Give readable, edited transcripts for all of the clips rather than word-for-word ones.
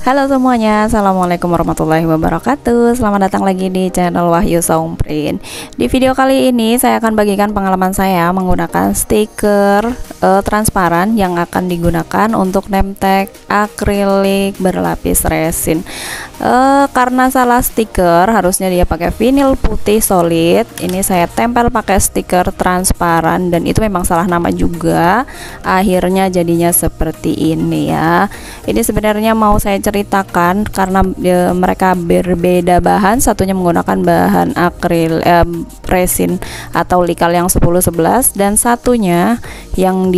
Halo semuanya, assalamualaikum warahmatullahi wabarakatuh. Selamat datang lagi di channel Wahyu Songprint. Di video kali ini saya akan bagikan pengalaman saya menggunakan stiker transparan yang akan digunakan untuk name tag akrilik berlapis resin. Karena salah stiker, harusnya dia pakai vinil putih solid. Ini saya tempel pakai stiker transparan dan itu memang salah nama juga. Akhirnya jadinya seperti ini ya. Ini sebenarnya mau saya ceritakan karena mereka berbeda bahan, satunya menggunakan bahan akril resin atau likal yang 1011 dan satunya yang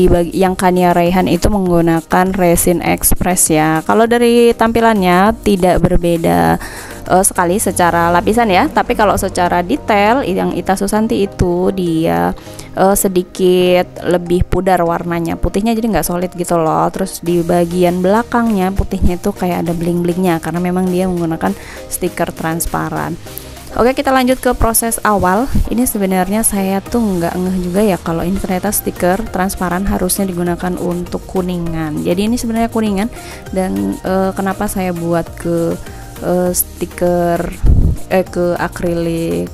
Kania Raihan itu menggunakan resin ekspres ya. Kalau dari tampilannya tidak berbeda sekali secara lapisan ya, tapi kalau secara detail yang Ita Susanti itu dia sedikit lebih pudar warnanya, putihnya jadi nggak solid gitu loh. Terus di bagian belakangnya putihnya itu kayak ada bling-blingnya karena memang dia menggunakan stiker transparan. Oke, kita lanjut ke proses awal. Ini sebenarnya saya tuh nggak ngeh juga ya kalau ini ternyata stiker transparan harusnya digunakan untuk kuningan. Jadi ini sebenarnya kuningan dan kenapa saya buat ke stiker ke akrilik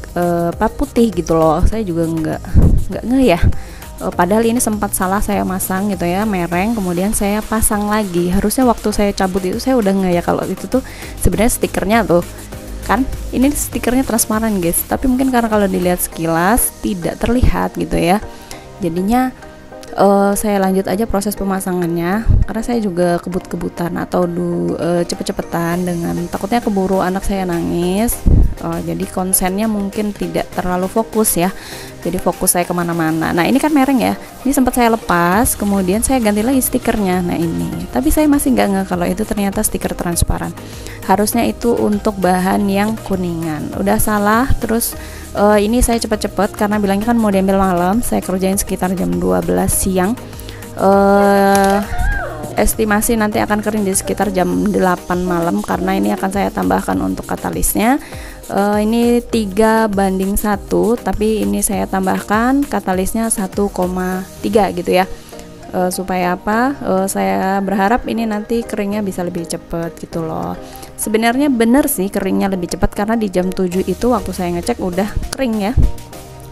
putih gitu loh. Saya juga nggak ngeh ya. Padahal ini sempat salah saya masang gitu ya, mereng, kemudian saya pasang lagi. Harusnya waktu saya cabut itu saya udah ngeh ya kalau itu tuh sebenarnya stikernya tuh kan ini stikernya transparan guys, tapi mungkin karena kalau dilihat sekilas tidak terlihat gitu ya. Jadinya saya lanjut aja proses pemasangannya karena saya juga kebut-kebutan atau cepet-cepetan dengan takutnya keburu anak saya nangis. Jadi konsennya mungkin tidak terlalu fokus ya, jadi fokus saya kemana-mana. Nah ini kan mereng ya, ini sempat saya lepas kemudian saya ganti lagi stikernya. Nah ini, tapi saya masih nggak ngeh kalau itu ternyata stiker transparan. Harusnya itu untuk bahan yang kuningan. Udah salah. Terus ini saya cepet-cepet karena bilangnya kan mau diambil malam. Saya kerjain sekitar jam 12 siang. Estimasi nanti akan kering di sekitar jam 8 malam karena ini akan saya tambahkan untuk katalisnya. Ini 3:1, tapi ini saya tambahkan katalisnya 1,3 gitu ya. Supaya apa? Saya berharap ini nanti keringnya bisa lebih cepat gitu loh. Sebenarnya bener sih keringnya lebih cepat karena di jam 7 itu waktu saya ngecek udah kering ya,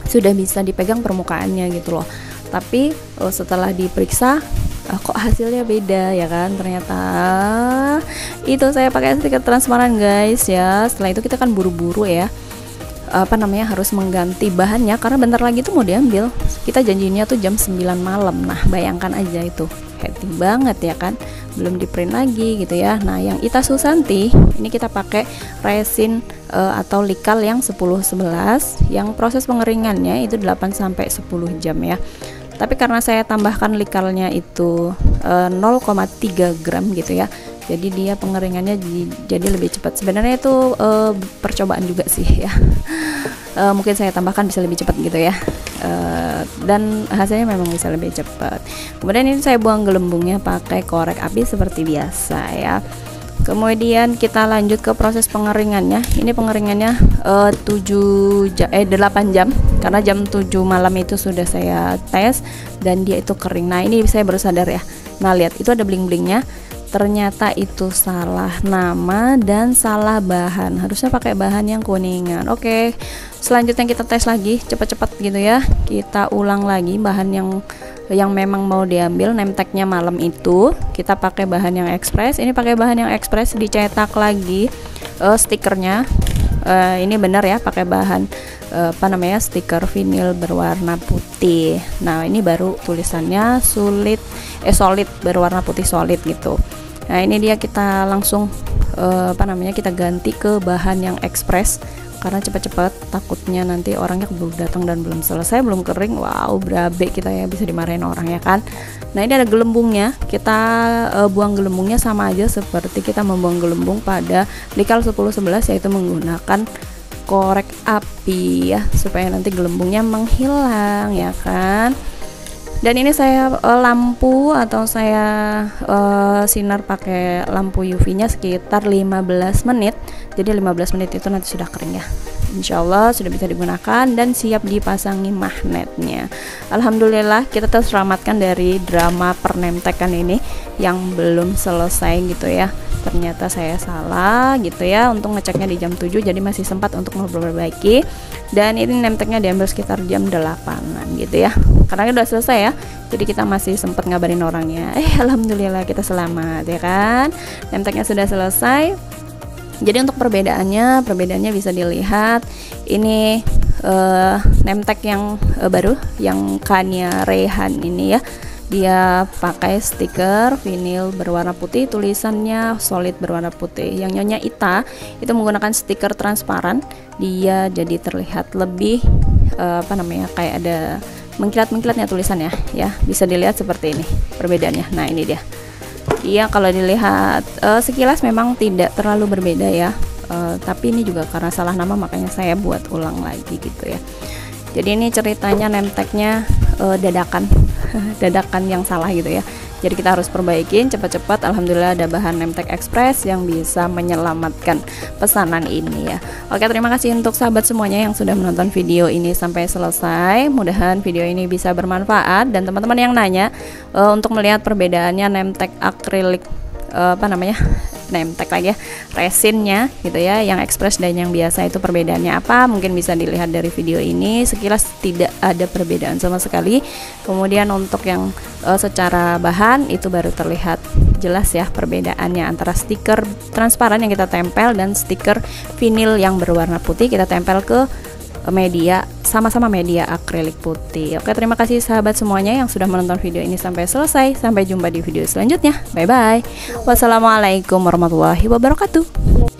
sudah bisa dipegang permukaannya gitu loh. Tapi setelah diperiksa kok hasilnya beda ya kan, ternyata itu saya pakai stiker transparan guys ya. Setelah itu kita kan buru-buru ya, harus mengganti bahannya karena bentar lagi tuh mau diambil. Kita janjinya tuh jam 9 malam. Nah bayangkan aja itu happy banget ya kan, belum di print lagi gitu ya. Nah yang Ita Susanti ini kita pakai resin atau likal yang 1011 yang proses pengeringannya itu 8-10 jam ya. Tapi karena saya tambahkan likalnya itu 0,3 gram gitu ya, jadi dia pengeringannya jadi lebih cepat. Sebenarnya itu percobaan juga sih ya. Mungkin saya tambahkan bisa lebih cepat gitu ya, dan hasilnya memang bisa lebih cepat. Kemudian ini saya buang gelembungnya pakai korek api seperti biasa ya. Kemudian kita lanjut ke proses pengeringannya. Ini pengeringannya 8 jam karena jam 7 malam itu sudah saya tes dan dia itu kering. Nah ini saya baru sadar ya. Nah lihat itu ada bling-blingnya. Ternyata itu salah nama dan salah bahan. Harusnya pakai bahan yang kuningan. Oke, selanjutnya kita tes lagi cepat-cepat gitu ya. Kita ulang lagi bahan yang memang mau diambil name tagnya malam itu. Kita pakai bahan yang ekspres. Ini pakai bahan yang ekspres, dicetak lagi stikernya. Ini benar ya, pakai bahan stiker vinil berwarna putih. Nah ini baru tulisannya solid berwarna putih solid gitu. Nah ini dia, kita langsung kita ganti ke bahan yang ekspres karena cepat-cepat, takutnya nanti orangnya keburu datang dan belum selesai, belum kering. Wow, berabe kita ya, bisa dimarahin orang ya kan. Nah ini ada gelembungnya, kita buang gelembungnya sama aja seperti kita membuang gelembung pada likal 1011, yaitu menggunakan korek api ya, supaya nanti gelembungnya menghilang ya kan. Dan ini saya lampu atau saya sinar pakai lampu UV nya sekitar 15 menit. Jadi 15 menit itu nanti sudah kering ya. Insya Allah sudah bisa digunakan dan siap dipasangi magnetnya. Alhamdulillah kita terselamatkan dari drama pernemtekan ini yang belum selesai gitu ya. ternyata saya salah gitu ya, untuk ngeceknya di jam 7, jadi masih sempat untuk memperbaiki. Dan ini name tagnya diambil sekitar jam 8-an gitu ya, karena udah selesai ya, jadi kita masih sempat ngabarin orangnya. Alhamdulillah kita selamat ya kan, name tagnya sudah selesai. Jadi untuk perbedaannya bisa dilihat ini name tag yang baru, yang Kania Rehan ini ya, dia pakai stiker vinil berwarna putih, tulisannya solid berwarna putih. Yang Nyonya Ita itu menggunakan stiker transparan, dia jadi terlihat lebih kayak ada mengkilat-mengkilatnya tulisannya ya, bisa dilihat seperti ini perbedaannya. Nah ini dia. Iya, kalau dilihat sekilas memang tidak terlalu berbeda ya, tapi ini juga karena salah nama makanya saya buat ulang lagi gitu ya. Jadi ini ceritanya name tagnya dadakan dadakan yang salah gitu ya, jadi kita harus perbaikin cepat-cepat. Alhamdulillah ada bahan name tag express yang bisa menyelamatkan pesanan ini ya. Oke, terima kasih untuk sahabat semuanya yang sudah menonton video ini sampai selesai. Mudahan video ini bisa bermanfaat, dan teman-teman yang nanya untuk melihat perbedaannya name tag akrilik name tag lagi ya, resinnya gitu ya, yang express dan yang biasa itu perbedaannya apa, mungkin bisa dilihat dari video ini. Sekilas tidak ada perbedaan sama sekali. Kemudian untuk yang secara bahan itu baru terlihat jelas ya perbedaannya antara stiker transparan yang kita tempel dan stiker vinil yang berwarna putih kita tempel ke media, sama-sama media akrilik putih. Oke, terima kasih sahabat semuanya yang sudah menonton video ini sampai selesai. Sampai jumpa di video selanjutnya. Bye bye. Wassalamualaikum warahmatullahi wabarakatuh.